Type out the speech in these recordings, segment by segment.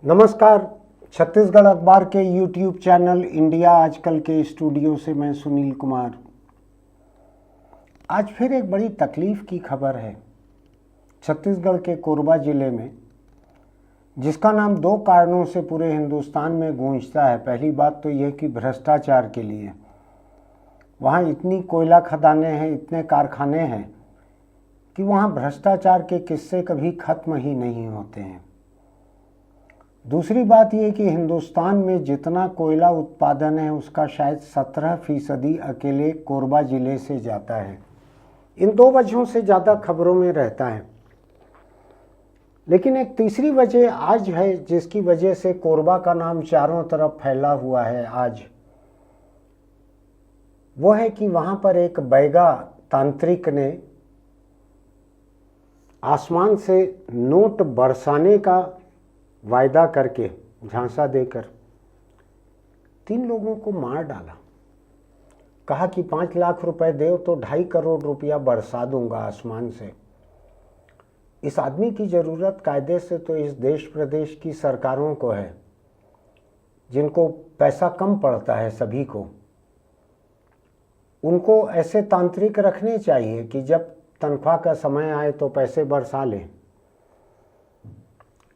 नमस्कार। छत्तीसगढ़ अखबार के यूट्यूब चैनल इंडिया आजकल के स्टूडियो से मैं सुनील कुमार। आज फिर एक बड़ी तकलीफ की खबर है। छत्तीसगढ़ के कोरबा जिले में, जिसका नाम दो कारणों से पूरे हिंदुस्तान में गूंजता है। पहली बात तो यह कि भ्रष्टाचार के लिए वहाँ इतनी कोयला खदानें हैं, इतने कारखाने हैं कि वहाँ भ्रष्टाचार के किस्से कभी खत्म ही नहीं होते हैं। दूसरी बात यह कि हिंदुस्तान में जितना कोयला उत्पादन है उसका शायद 17% अकेले कोरबा जिले से जाता है। इन दो वजहों से ज़्यादा खबरों में रहता है। लेकिन एक तीसरी वजह आज है जिसकी वजह से कोरबा का नाम चारों तरफ फैला हुआ है आज। वो है कि वहाँ पर एक बैगा तांत्रिक ने आसमान से नोट बरसाने का वायदा करके, झांसा देकर 3 लोगों को मार डाला। कहा कि 5 लाख रुपए दो तो 2.5 करोड़ रुपया बरसा दूंगा आसमान से। इस आदमी की ज़रूरत कायदे से तो इस देश प्रदेश की सरकारों को है, जिनको पैसा कम पड़ता है सभी को। उनको ऐसे तांत्रिक रखने चाहिए कि जब तनख्वाह का समय आए तो पैसे बरसा लें।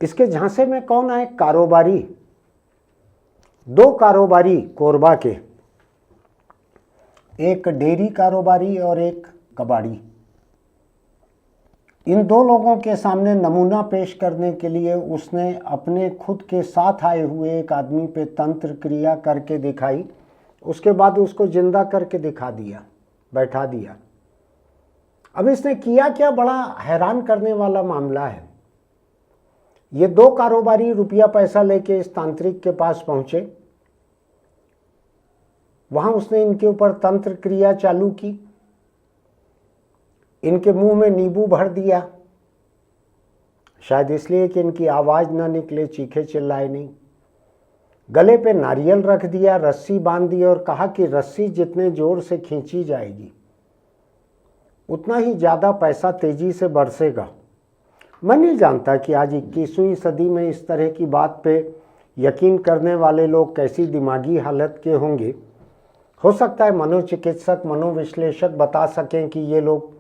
इसके झांसे में कौन आए? कारोबारी। 2 कारोबारी कोरबा के, एक डेयरी कारोबारी और एक कबाड़ी। इन 2 लोगों के सामने नमूना पेश करने के लिए उसने अपने खुद के साथ आए हुए एक आदमी पे तंत्र क्रिया करके दिखाई। उसके बाद उसको जिंदा करके दिखा दिया, बैठा दिया। अब इसने किया क्या, बड़ा हैरान करने वाला मामला है। ये 2 कारोबारी रुपया पैसा लेके इस तांत्रिक के पास पहुंचे। वहां उसने इनके ऊपर तंत्र क्रिया चालू की, इनके मुंह में नींबू भर दिया, शायद इसलिए कि इनकी आवाज ना निकले, चीखे चिल्लाए नहीं। गले पे नारियल रख दिया, रस्सी बांध दी और कहा कि रस्सी जितने जोर से खींची जाएगी उतना ही ज्यादा पैसा तेजी से बरसेगा। मैं नहीं जानता कि आज 21वीं सदी में इस तरह की बात पे यकीन करने वाले लोग कैसी दिमागी हालत के होंगे। हो सकता है मनोचिकित्सक, मनोविश्लेषक बता सकें कि ये लोग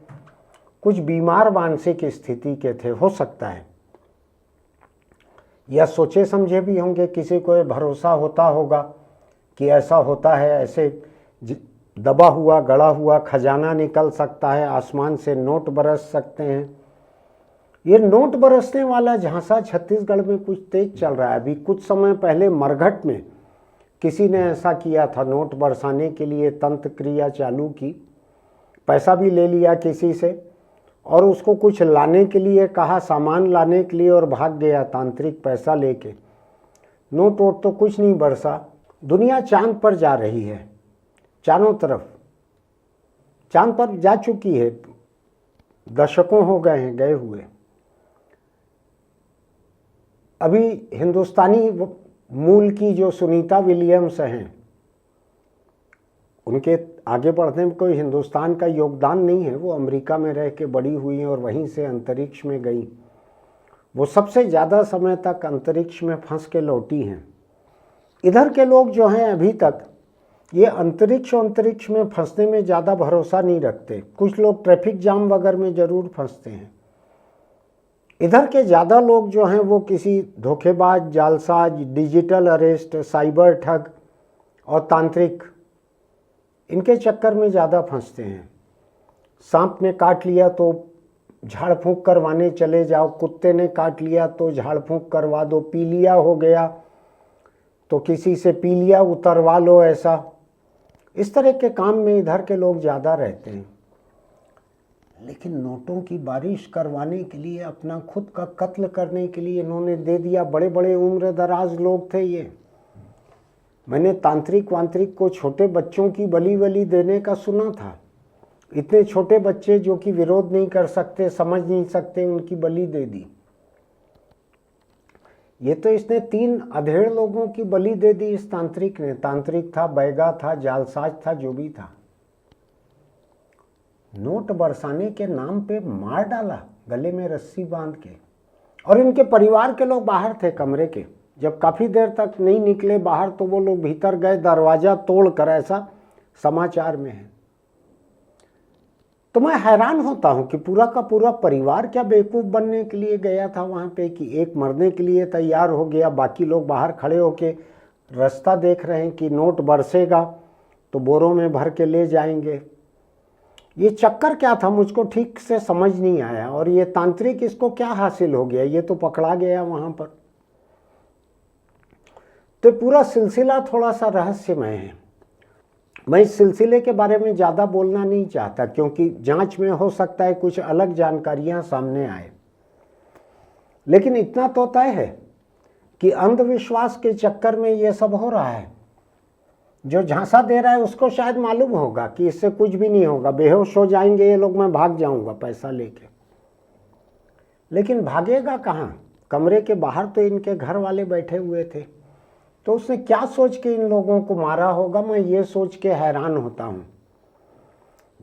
कुछ बीमार मानसिक स्थिति के थे, हो सकता है, या सोचे समझे भी होंगे। किसी को ये भरोसा होता होगा कि ऐसा होता है, ऐसे दबा हुआ गड़ा हुआ खजाना निकल सकता है, आसमान से नोट बरस सकते हैं। ये नोट बरसने वाला झांसा छत्तीसगढ़ में कुछ तेज चल रहा है। अभी कुछ समय पहले मरघट में किसी ने ऐसा किया था, नोट बरसाने के लिए तंत्र क्रिया चालू की, पैसा भी ले लिया किसी से और उसको कुछ लाने के लिए कहा, सामान लाने के लिए, और भाग गया तांत्रिक पैसा लेके। नोट वोट तो कुछ नहीं बरसा। दुनिया चांद पर जा रही है, चारों तरफ चांद पर जा चुकी है, दशकों हो गए हैं गए हुए। अभी हिंदुस्तानी मूल की जो सुनीता विलियम्स हैं, उनके आगे बढ़ने में कोई हिंदुस्तान का योगदान नहीं है। वो अमेरिका में रह के बड़ी हुई हैं और वहीं से अंतरिक्ष में गई। वो सबसे ज़्यादा समय तक अंतरिक्ष में फंस के लौटी हैं। इधर के लोग जो हैं अभी तक ये अंतरिक्ष में फंसने में ज़्यादा भरोसा नहीं रखते। कुछ लोग ट्रैफिक जाम वगैरह में ज़रूर फंसते हैं। इधर के ज़्यादा लोग जो हैं वो किसी धोखेबाज, जालसाज, डिजिटल अरेस्ट, साइबर ठग और तांत्रिक, इनके चक्कर में ज़्यादा फंसते हैं। सांप ने काट लिया तो झाड़ फूंक करवाने चले जाओ, कुत्ते ने काट लिया तो झाड़ फूंक करवा दो, पीलिया हो गया तो किसी से पीलिया उतरवा लो। ऐसा इस तरह के काम में इधर के लोग ज़्यादा रहते हैं। लेकिन नोटों की बारिश करवाने के लिए, अपना खुद का कत्ल करने के लिए इन्होंने दे दिया। बड़े बड़े उम्र दराज लोग थे ये। मैंने तांत्रिक वांत्रिक को छोटे बच्चों की बलि वली देने का सुना था। इतने छोटे बच्चे जो कि विरोध नहीं कर सकते, समझ नहीं सकते, उनकी बलि दे दी। ये तो इसने 3 अधेड़ लोगों की बलि दे दी इस तांत्रिक ने। तांत्रिक था, बैगा था, जालसाज था, जो भी था। नोट बरसाने के नाम पे मार डाला, गले में रस्सी बांध के। और इनके परिवार के लोग बाहर थे कमरे के, जब काफ़ी देर तक नहीं निकले बाहर तो वो लोग भीतर गए दरवाज़ा तोड़कर, ऐसा समाचार में है। तो मैं हैरान होता हूँ कि पूरा का पूरा परिवार क्या बेवकूफ़ बनने के लिए गया था वहाँ पे कि एक मरने के लिए तैयार हो गया, बाकी लोग बाहर खड़े होके रास्ता देख रहे हैं कि नोट बरसेगा तो बोरों में भर के ले जाएंगे। ये चक्कर क्या था मुझको ठीक से समझ नहीं आया। और ये तांत्रिक इसको क्या हासिल हो गया, ये तो पकड़ा गया वहाँ पर। तो पूरा सिलसिला थोड़ा सा रहस्यमय है। मैं इस सिलसिले के बारे में ज़्यादा बोलना नहीं चाहता क्योंकि जांच में हो सकता है कुछ अलग जानकारियां सामने आए, लेकिन इतना तो तय है कि अंधविश्वास के चक्कर में ये सब हो रहा है। जो झांसा दे रहा है उसको शायद मालूम होगा कि इससे कुछ भी नहीं होगा, बेहोश हो जाएंगे ये लोग, मैं भाग जाऊंगा पैसा लेके। लेकिन भागेगा कहाँ? कमरे के बाहर तो इनके घर वाले बैठे हुए थे, तो उसने क्या सोच के इन लोगों को मारा होगा, मैं ये सोच के हैरान होता हूँ।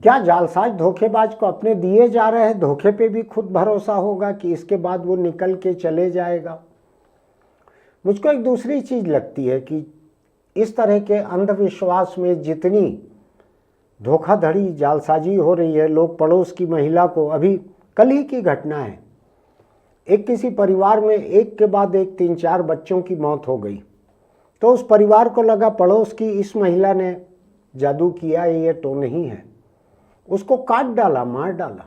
क्या जालसाज धोखेबाज को अपने दिए जा रहे हैं धोखे पे भी खुद भरोसा होगा कि इसके बाद वो निकल के चले जाएगा। मुझको एक दूसरी चीज़ लगती है कि इस तरह के अंधविश्वास में जितनी धोखाधड़ी जालसाजी हो रही है, लोग पड़ोस की महिला को, अभी कल ही की घटना है, एक किसी परिवार में एक के बाद एक 3-4 बच्चों की मौत हो गई। तो उस परिवार को लगा पड़ोस की इस महिला ने जादू किया, ये तो नहीं है, उसको काट डाला, मार डाला।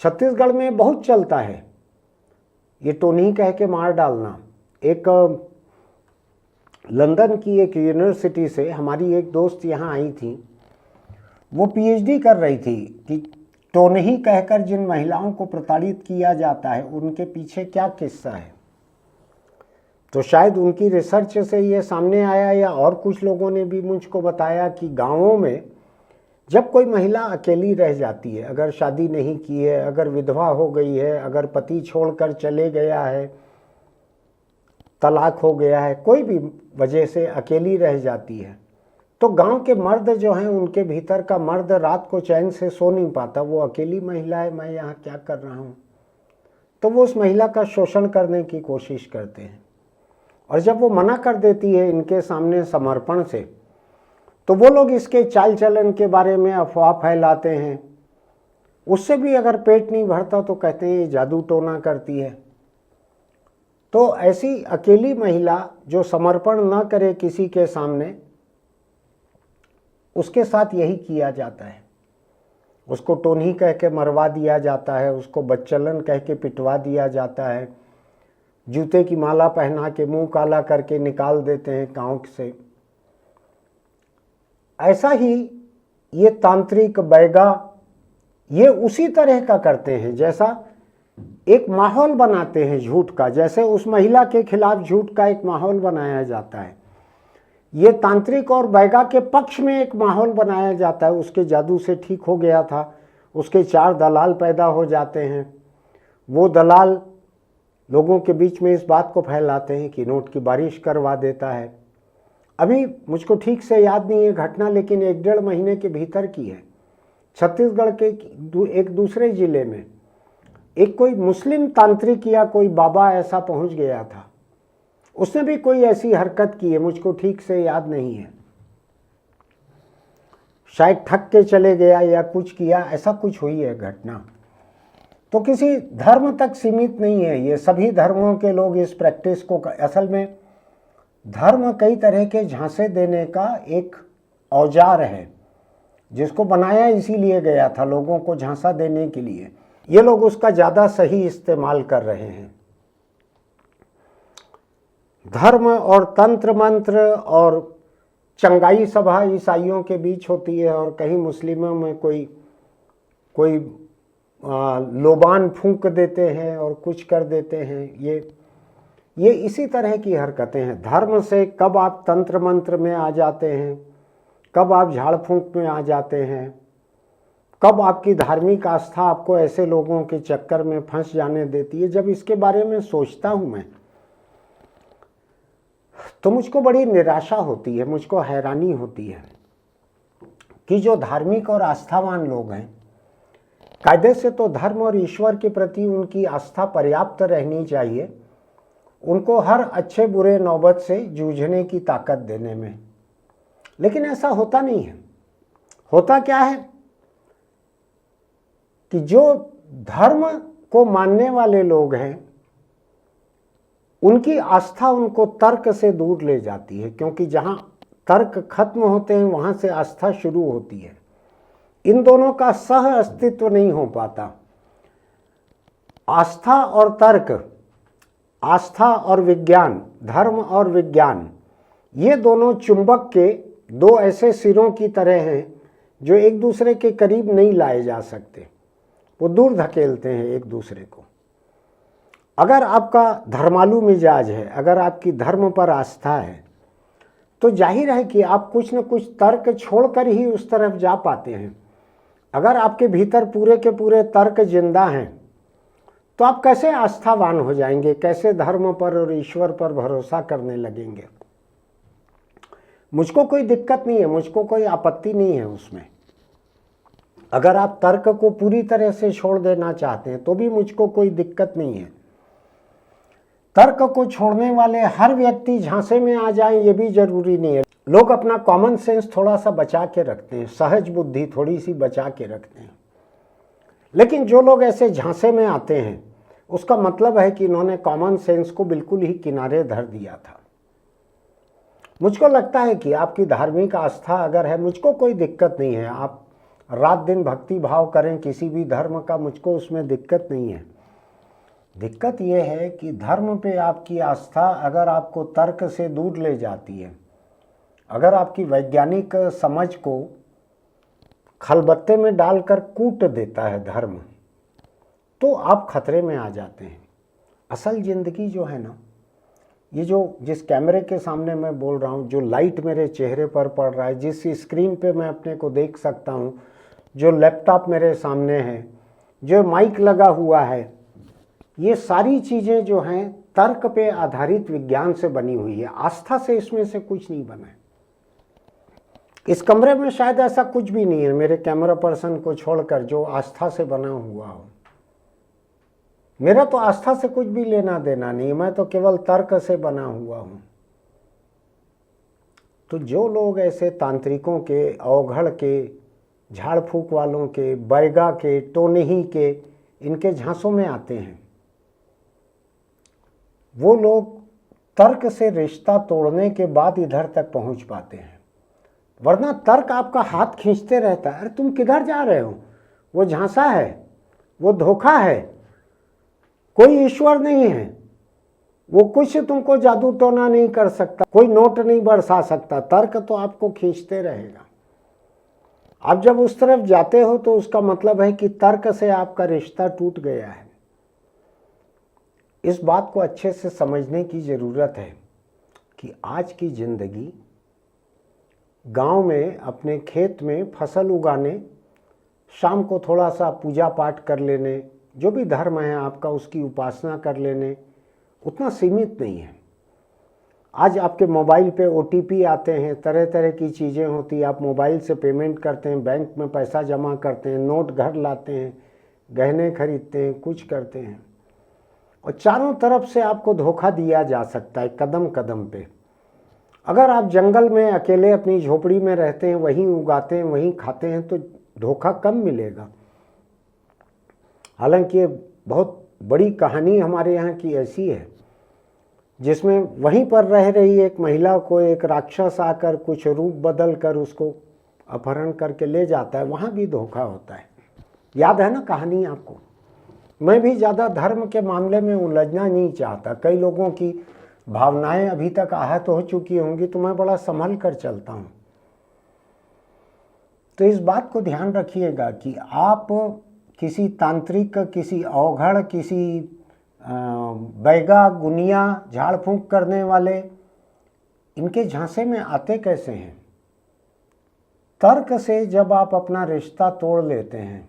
छत्तीसगढ़ में बहुत चलता है ये तो नहीं कह के मार डालना। एक लंदन की एक यूनिवर्सिटी से हमारी एक दोस्त यहाँ आई थी, वो पीएचडी कर रही थी कि तो नहीं कहकर जिन महिलाओं को प्रताड़ित किया जाता है उनके पीछे क्या किस्सा है। तो शायद उनकी रिसर्च से ये सामने आया या और कुछ लोगों ने भी मुझको बताया कि गांवों में जब कोई महिला अकेली रह जाती है, अगर शादी नहीं की है, अगर विधवा हो गई है, अगर पति छोड़कर चले गया है, तलाक हो गया है, कोई भी वजह से अकेली रह जाती है, तो गांव के मर्द जो हैं उनके भीतर का मर्द रात को चैन से सो नहीं पाता। वो अकेली महिला है, मैं यहाँ क्या कर रहा हूँ, तो वो उस महिला का शोषण करने की कोशिश करते हैं। और जब वो मना कर देती है इनके सामने समर्पण से, तो वो लोग इसके चाल चलन के बारे में अफवाह फैलाते हैं। उससे भी अगर पेट नहीं भरता तो कहते हैं ये जादू टोना करती है। तो ऐसी अकेली महिला जो समर्पण न करे किसी के सामने, उसके साथ यही किया जाता है। उसको टोनी कह के मरवा दिया जाता है, उसको बच्चलन कह के पिटवा दिया जाता है, जूते की माला पहना के मुंह काला करके निकाल देते हैं गांव से। ऐसा ही ये तांत्रिक बैगा ये उसी तरह का करते हैं, जैसा एक माहौल बनाते हैं झूठ का, जैसे उस महिला के खिलाफ झूठ का एक माहौल बनाया जाता है, ये तांत्रिक और बैगा के पक्ष में एक माहौल बनाया जाता है। उसके जादू से ठीक हो गया था, उसके 4 दलाल पैदा हो जाते हैं, वो दलाल लोगों के बीच में इस बात को फैलाते हैं कि नोट की बारिश करवा देता है। अभी मुझको ठीक से याद नहीं है घटना, लेकिन 1-1.5 महीने के भीतर की है। छत्तीसगढ़ के एक दूसरे जिले में एक कोई मुस्लिम तांत्रिक या कोई बाबा ऐसा पहुंच गया था, उसने भी कोई ऐसी हरकत की है, मुझको ठीक से याद नहीं है, शायद ठग के चले गया या कुछ किया, ऐसा कुछ हुई है घटना। तो किसी धर्म तक सीमित नहीं है, ये सभी धर्मों के लोग इस प्रैक्टिस को, असल में धर्म कई तरह के झांसे देने का एक औजार है जिसको बनाया इसीलिए गया था, लोगों को झांसा देने के लिए। ये लोग उसका ज़्यादा सही इस्तेमाल कर रहे हैं। धर्म और तंत्र मंत्र और चंगाई सभा ईसाइयों के बीच होती है, और कहीं मुस्लिमों में कोई लोबान फूंक देते हैं और कुछ कर देते हैं। ये इसी तरह की हरकतें हैं। धर्म से कब आप तंत्र मंत्र में आ जाते हैं, कब आप झाड़ फूंक में आ जाते हैं, कब आपकी धार्मिक आस्था आपको ऐसे लोगों के चक्कर में फंस जाने देती है। जब इसके बारे में सोचता हूँ मैं, तो मुझको बड़ी निराशा होती है, मुझको हैरानी होती है कि जो धार्मिक और आस्थावान लोग हैं, कायदे से तो धर्म और ईश्वर के प्रति उनकी आस्था पर्याप्त रहनी चाहिए, उनको हर अच्छे बुरे नौबत से जूझने की ताकत देने में। लेकिन ऐसा होता नहीं है। होता क्या है कि जो धर्म को मानने वाले लोग हैं उनकी आस्था उनको तर्क से दूर ले जाती है, क्योंकि जहां तर्क खत्म होते हैं वहां से आस्था शुरू होती है। इन दोनों का सह अस्तित्व नहीं हो पाता। आस्था और तर्क, आस्था और विज्ञान, धर्म और विज्ञान, ये दोनों चुंबक के दो ऐसे सिरों की तरह हैं जो एक दूसरे के करीब नहीं लाए जा सकते, वो दूर धकेलते हैं एक दूसरे को। अगर आपका धर्मालू मिजाज है, अगर आपकी धर्म पर आस्था है, तो जाहिर है कि आप कुछ न कुछ तर्क छोड़कर ही उस तरफ जा पाते हैं। अगर आपके भीतर पूरे के पूरे तर्क जिंदा हैं तो आप कैसे आस्थावान हो जाएंगे, कैसे धर्म पर और ईश्वर पर भरोसा करने लगेंगे। मुझको कोई दिक्कत नहीं है, मुझको कोई आपत्ति नहीं है उसमें। अगर आप तर्क को पूरी तरह से छोड़ देना चाहते हैं तो भी मुझको कोई दिक्कत नहीं है। तर्क को छोड़ने वाले हर व्यक्ति झांसे में आ जाए ये भी जरूरी नहीं है। लोग अपना कॉमन सेंस थोड़ा सा बचा के रखते हैं, सहज बुद्धि थोड़ी सी बचा के रखते हैं। लेकिन जो लोग ऐसे झांसे में आते हैं उसका मतलब है कि इन्होंने कॉमन सेंस को बिल्कुल ही किनारे धर दिया था। मुझको लगता है कि आपकी धार्मिक आस्था अगर है, मुझको कोई दिक्कत नहीं है, आप रात दिन भक्ति भाव करें किसी भी धर्म का, मुझको उसमें दिक्कत नहीं है। दिक्कत यह है कि धर्म पे आपकी आस्था अगर आपको तर्क से दूर ले जाती है, अगर आपकी वैज्ञानिक समझ को खलबत्ते में डालकर कूट देता है धर्म, तो आप खतरे में आ जाते हैं। असल ज़िंदगी जो है ना, ये जिस कैमरे के सामने मैं बोल रहा हूँ, जो लाइट मेरे चेहरे पर पड़ रहा है, जिस स्क्रीन पे मैं अपने को देख सकता हूँ, जो लैपटॉप मेरे सामने है, जो माइक लगा हुआ है, ये सारी चीज़ें जो हैं तर्क पे आधारित विज्ञान से बनी हुई है। आस्था से इसमें से कुछ नहीं बना है। इस कमरे में शायद ऐसा कुछ भी नहीं है मेरे कैमरा पर्सन को छोड़कर जो आस्था से बना हुआ हो। मेरा तो आस्था से कुछ भी लेना देना नहीं, मैं तो केवल तर्क से बना हुआ हूं। तो जो लोग ऐसे तांत्रिकों के, अवघड़ के, झाड़ फूक वालों के, बैगा के, टोनही के, इनके झांसों में आते हैं, वो लोग तर्क से रिश्ता तोड़ने के बाद इधर तक पहुंच पाते हैं। वरना तर्क आपका हाथ खींचते रहता है, अरे तुम किधर जा रहे हो, वो झांसा है, वो धोखा है, कोई ईश्वर नहीं है, वो कुछ तुमको जादू टोना नहीं कर सकता, कोई नोट नहीं बरसा सकता। तर्क तो आपको खींचते रहेगा। आप जब उस तरफ जाते हो तो उसका मतलब है कि तर्क से आपका रिश्ता टूट गया है। इस बात को अच्छे से समझने की ज़रूरत है कि आज की ज़िंदगी गांव में अपने खेत में फसल उगाने, शाम को थोड़ा सा पूजा पाठ कर लेने, जो भी धर्म है आपका उसकी उपासना कर लेने, उतना सीमित नहीं है। आज आपके मोबाइल पे OTP आते हैं, तरह तरह की चीज़ें होती हैं, आप मोबाइल से पेमेंट करते हैं, बैंक में पैसा जमा करते हैं, नोट घर लाते हैं, गहने खरीदते हैं, कुछ करते हैं, और चारों तरफ से आपको धोखा दिया जा सकता है कदम कदम पे। अगर आप जंगल में अकेले अपनी झोपड़ी में रहते हैं, वहीं उगाते हैं, वहीं खाते हैं, तो धोखा कम मिलेगा। हालांकि ये बहुत बड़ी कहानी हमारे यहाँ की ऐसी है जिसमें वहीं पर रह रही एक महिला को एक राक्षस आकर कुछ रूप बदल कर उसको अपहरण करके ले जाता है, वहाँ भी धोखा होता है। याद है ना कहानी आपको? मैं भी ज़्यादा धर्म के मामले में उलझना नहीं चाहता। कई लोगों की भावनाएं अभी तक आहत हो चुकी होंगी, तो मैं बड़ा संभल कर चलता हूँ। तो इस बात को ध्यान रखिएगा कि आप किसी तांत्रिक, किसी अवघड़, किसी बैगा, गुनिया, झाड़ फूंक करने वाले, इनके झांसे में आते कैसे हैं? तर्क से जब आप अपना रिश्ता तोड़ लेते हैं,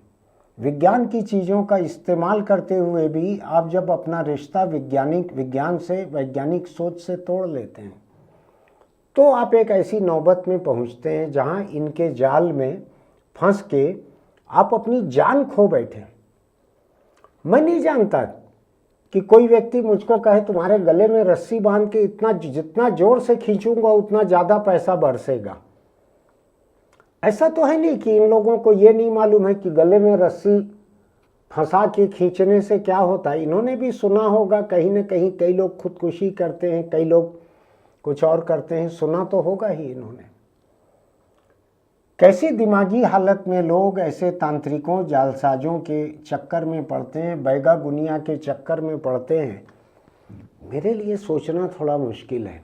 विज्ञान की चीज़ों का इस्तेमाल करते हुए भी आप जब अपना रिश्ता विज्ञान से, वैज्ञानिक सोच से तोड़ लेते हैं, तो आप एक ऐसी नौबत में पहुंचते हैं जहां इनके जाल में फंस के आप अपनी जान खो बैठे। मैं नहीं जानता कि कोई व्यक्ति मुझको कहे तुम्हारे गले में रस्सी बांध के इतना जितना जोर से खींचूंगा उतना ज़्यादा पैसा बरसेगा। ऐसा तो है नहीं कि इन लोगों को ये नहीं मालूम है कि गले में रस्सी फंसा के खींचने से क्या होता है। इन्होंने भी सुना होगा कहीं ना कहीं, कई लोग खुदकुशी करते हैं, कई लोग कुछ और करते हैं, सुना तो होगा ही इन्होंने। कैसी दिमागी हालत में लोग ऐसे तांत्रिकों जालसाजों के चक्कर में पड़ते हैं, बैगा गुनिया के चक्कर में पड़ते हैं, मेरे लिए सोचना थोड़ा मुश्किल है।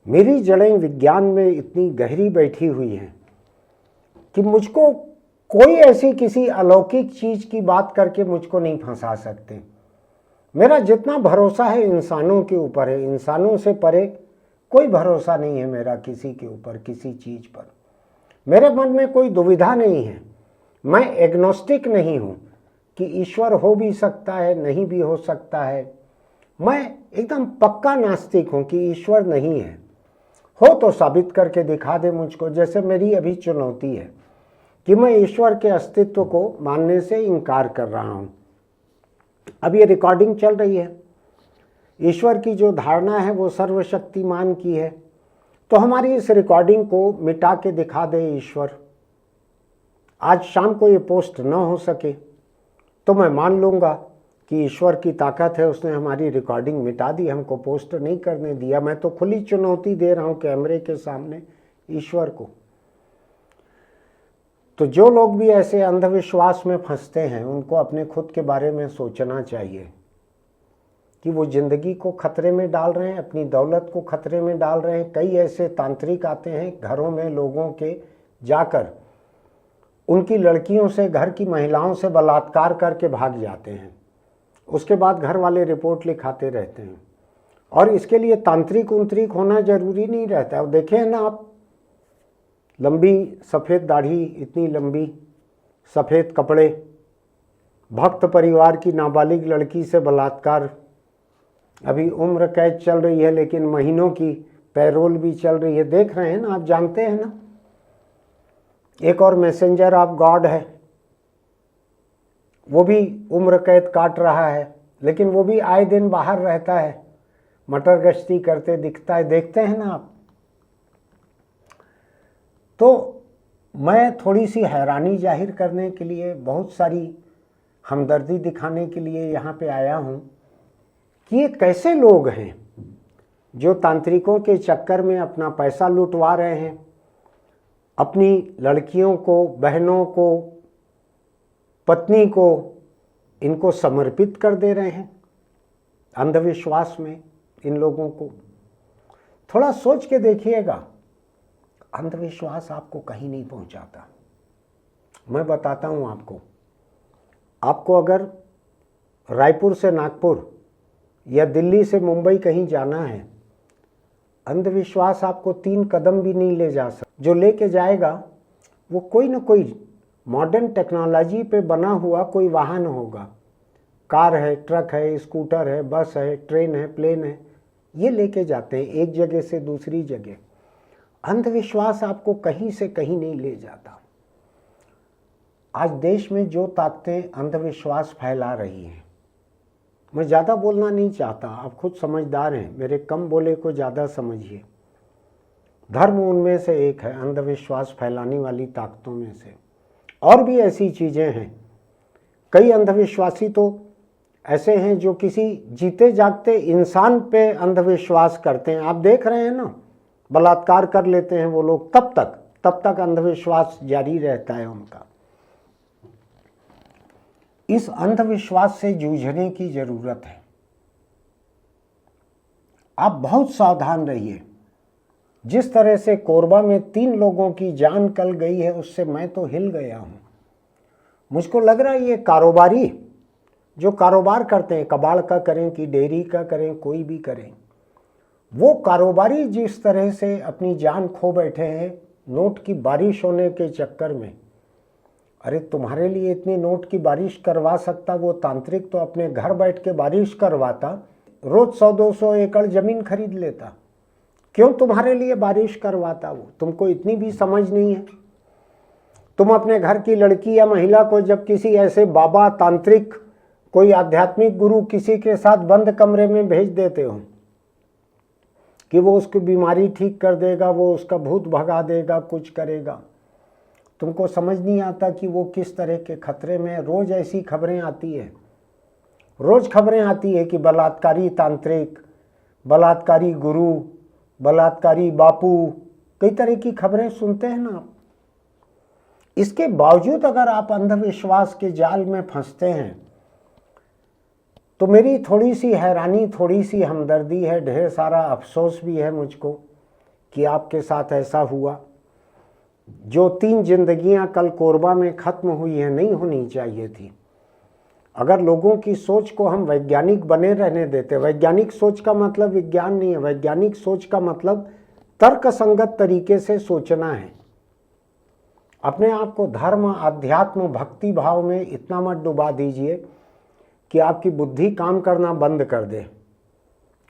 मेरी जड़ें विज्ञान में इतनी गहरी बैठी हुई हैं कि मुझको कोई ऐसी किसी अलौकिक चीज़ की बात करके मुझको नहीं फंसा सकते। मेरा जितना भरोसा है इंसानों के ऊपर है, इंसानों से परे कोई भरोसा नहीं है मेरा किसी के ऊपर, किसी चीज़ पर। मेरे मन में कोई दुविधा नहीं है। मैं एग्नोस्टिक नहीं हूँ कि ईश्वर हो भी सकता है, नहीं भी हो सकता है। मैं एकदम पक्का नास्तिक हूँ कि ईश्वर नहीं है। हो तो साबित करके दिखा दे मुझको। जैसे मेरी अभी चुनौती है कि मैं ईश्वर के अस्तित्व को मानने से इनकार कर रहा हूँ। अब ये रिकॉर्डिंग चल रही है। ईश्वर की जो धारणा है वो सर्वशक्तिमान की है, तो हमारी इस रिकॉर्डिंग को मिटा के दिखा दे ईश्वर। आज शाम को ये पोस्ट न हो सके तो मैं मान लूँगा कि ईश्वर की ताकत है, उसने हमारी रिकॉर्डिंग मिटा दी, हमको पोस्ट नहीं करने दिया। मैं तो खुली चुनौती दे रहा हूँ कैमरे के सामने ईश्वर को। तो जो लोग भी ऐसे अंधविश्वास में फंसते हैं उनको अपने खुद के बारे में सोचना चाहिए कि वो ज़िंदगी को खतरे में डाल रहे हैं, अपनी दौलत को खतरे में डाल रहे हैं। कई ऐसे तांत्रिक आते हैं घरों में लोगों के जाकर उनकी लड़कियों से, घर की महिलाओं से बलात्कार करके भाग जाते हैं। उसके बाद घर वाले रिपोर्ट लिखाते रहते हैं। और इसके लिए तांत्रिक उंत्रिक होना जरूरी नहीं रहता है। देखें ना आप, लंबी सफ़ेद दाढ़ी, इतनी लंबी सफ़ेद कपड़े, भक्त परिवार की नाबालिग लड़की से बलात्कार। अभी उम्र कैद चल रही है लेकिन महीनों की पैरोल भी चल रही है। देख रहे हैं ना आप, जानते हैं ना। एक और मैसेंजर ऑफ गॉड है, वो भी उम्र कैद काट रहा है लेकिन वो भी आए दिन बाहर रहता है, मटर गश्ती करते दिखता है। देखते हैं ना आप। तो मैं थोड़ी सी हैरानी जाहिर करने के लिए, बहुत सारी हमदर्दी दिखाने के लिए यहाँ पे आया हूँ कि ये कैसे लोग हैं जो तांत्रिकों के चक्कर में अपना पैसा लुटवा रहे हैं, अपनी लड़कियों को, बहनों को, पत्नी को इनको समर्पित कर दे रहे हैं अंधविश्वास में। इन लोगों को थोड़ा सोच के देखिएगा। अंधविश्वास आपको कहीं नहीं पहुंचाता। मैं बताता हूं आपको अगर रायपुर से नागपुर या दिल्ली से मुंबई कहीं जाना है, अंधविश्वास आपको 3 कदम भी नहीं ले जा सकता। जो लेके जाएगा वो कोई ना कोई मॉडर्न टेक्नोलॉजी पे बना हुआ कोई वाहन होगा। कार है, ट्रक है, स्कूटर है, बस है, ट्रेन है, प्लेन है, ये लेके जाते हैं एक जगह से दूसरी जगह। अंधविश्वास आपको कहीं से कहीं नहीं ले जाता। आज देश में जो ताकतें अंधविश्वास फैला रही हैं, मैं ज़्यादा बोलना नहीं चाहता, आप खुद समझदार हैं, मेरे कम बोले को ज़्यादा समझिए। धर्म उनमें से एक है, अंधविश्वास फैलाने वाली ताकतों में से। और भी ऐसी चीज़ें हैं। कई अंधविश्वासी तो ऐसे हैं जो किसी जीते जागते इंसान पे अंधविश्वास करते हैं। आप देख रहे हैं ना, बलात्कार कर लेते हैं वो लोग, तब तक अंधविश्वास जारी रहता है उनका। इस अंधविश्वास से जूझने की जरूरत है। आप बहुत सावधान रहिए। जिस तरह से कोरबा में 3 लोगों की जान कल गई है, उससे मैं तो हिल गया हूँ। मुझको लग रहा है ये कारोबारी जो कारोबार करते हैं, कबाड़ का करें कि डेयरी का करें, कोई भी करें, वो कारोबारी जिस तरह से अपनी जान खो बैठे हैं नोट की बारिश होने के चक्कर में। अरे तुम्हारे लिए इतनी नोट की बारिश करवा सकता वो तांत्रिक तो अपने घर बैठ के बारिश करवाता, रोज 100-200 एकड़ जमीन खरीद लेता। क्यों तुम्हारे लिए बारिश करवाता वो? तुमको इतनी भी समझ नहीं है। तुम अपने घर की लड़की या महिला को जब किसी ऐसे बाबा तांत्रिक कोई आध्यात्मिक गुरु किसी के साथ बंद कमरे में भेज देते हो कि वो उसकी बीमारी ठीक कर देगा, वो उसका भूत भगा देगा, कुछ करेगा। तुमको समझ नहीं आता कि वो किस तरह के खतरे में है। रोज़ ऐसी खबरें आती है, रोज़ खबरें आती है कि बलात्कारी तांत्रिक, बलात्कारी गुरु, बलात्कारी बापू, कई तरह की खबरें सुनते हैं ना आप। इसके बावजूद अगर आप अंधविश्वास के जाल में फंसते हैं तो मेरी थोड़ी सी हैरानी, थोड़ी सी हमदर्दी है, ढेर सारा अफसोस भी है मुझको कि आपके साथ ऐसा हुआ। जो 3 जिंदगियां कल कोरबा में ख़त्म हुई हैं, नहीं होनी चाहिए थी। अगर लोगों की सोच को हम वैज्ञानिक बने रहने देते, वैज्ञानिक सोच का मतलब विज्ञान नहीं है, वैज्ञानिक सोच का मतलब तर्कसंगत तरीके से सोचना है। अपने आप को धर्म, अध्यात्म, भक्ति भाव में इतना मत डुबा दीजिए कि आपकी बुद्धि काम करना बंद कर दे।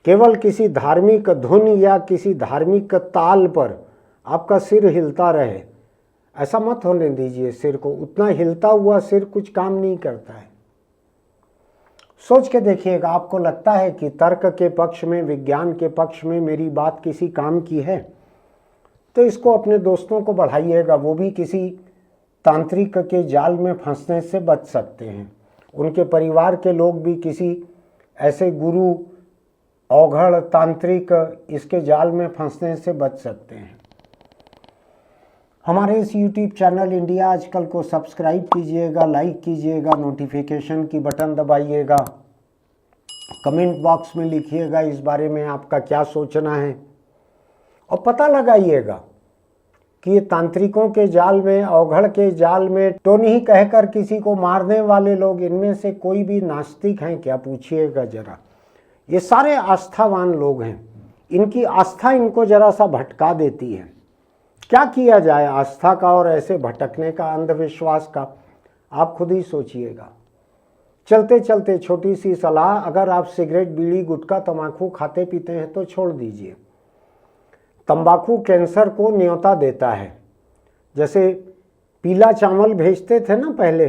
केवल किसी धार्मिक धुन या किसी धार्मिक ताल पर आपका सिर हिलता रहे, ऐसा मत होने दीजिए। सिर को उतना हिलता हुआ सिर कुछ काम नहीं करता है। सोच के देखिएगा, आपको लगता है कि तर्क के पक्ष में, विज्ञान के पक्ष में मेरी बात किसी काम की है, तो इसको अपने दोस्तों को बढ़ाइएगा। वो भी किसी तांत्रिक के जाल में फंसने से बच सकते हैं। उनके परिवार के लोग भी किसी ऐसे गुरु, औघड़, तांत्रिक इसके जाल में फंसने से बच सकते हैं। हमारे इस YouTube चैनल इंडिया आजकल को सब्सक्राइब कीजिएगा, लाइक कीजिएगा, नोटिफिकेशन की बटन दबाइएगा, कमेंट बॉक्स में लिखिएगा इस बारे में आपका क्या सोचना है, और पता लगाइएगा कि ये तांत्रिकों के जाल में, औघड़ के जाल में टोनी कहकर किसी को मारने वाले लोग, इनमें से कोई भी नास्तिक हैं क्या? पूछिएगा जरा। ये सारे आस्थावान लोग हैं, इनकी आस्था इनको जरा सा भटका देती है। क्या किया जाए आस्था का और ऐसे भटकने का, अंधविश्वास का? आप खुद ही सोचिएगा। चलते चलते छोटी सी सलाह, अगर आप सिगरेट, बीड़ी, गुटखा, तंबाकू खाते पीते हैं तो छोड़ दीजिए। तंबाकू कैंसर को न्योता देता है। जैसे पीला चावल भेजते थे ना पहले,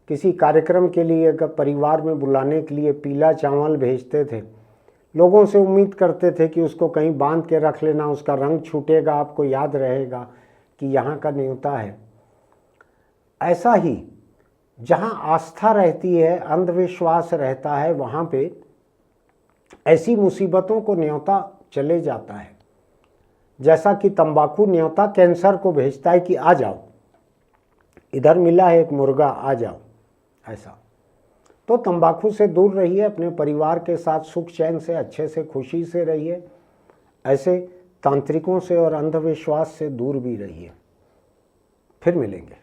किसी कार्यक्रम के लिए, परिवार में बुलाने के लिए पीला चावल भेजते थे। लोगों से उम्मीद करते थे कि उसको कहीं बांध के रख लेना, उसका रंग छूटेगा, आपको याद रहेगा कि यहाँ का न्योता है। ऐसा ही जहाँ आस्था रहती है, अंधविश्वास रहता है, वहाँ पे ऐसी मुसीबतों को न्योता चले जाता है। जैसा कि तंबाकू न्योता कैंसर को भेजता है कि आ जाओ, इधर मिला है एक मुर्गा, आ जाओ, ऐसा। तो तंबाकू से दूर रहिए, अपने परिवार के साथ सुख चैन से, अच्छे से, खुशी से रहिए। ऐसे तांत्रिकों से और अंधविश्वास से दूर भी रहिए। फिर मिलेंगे।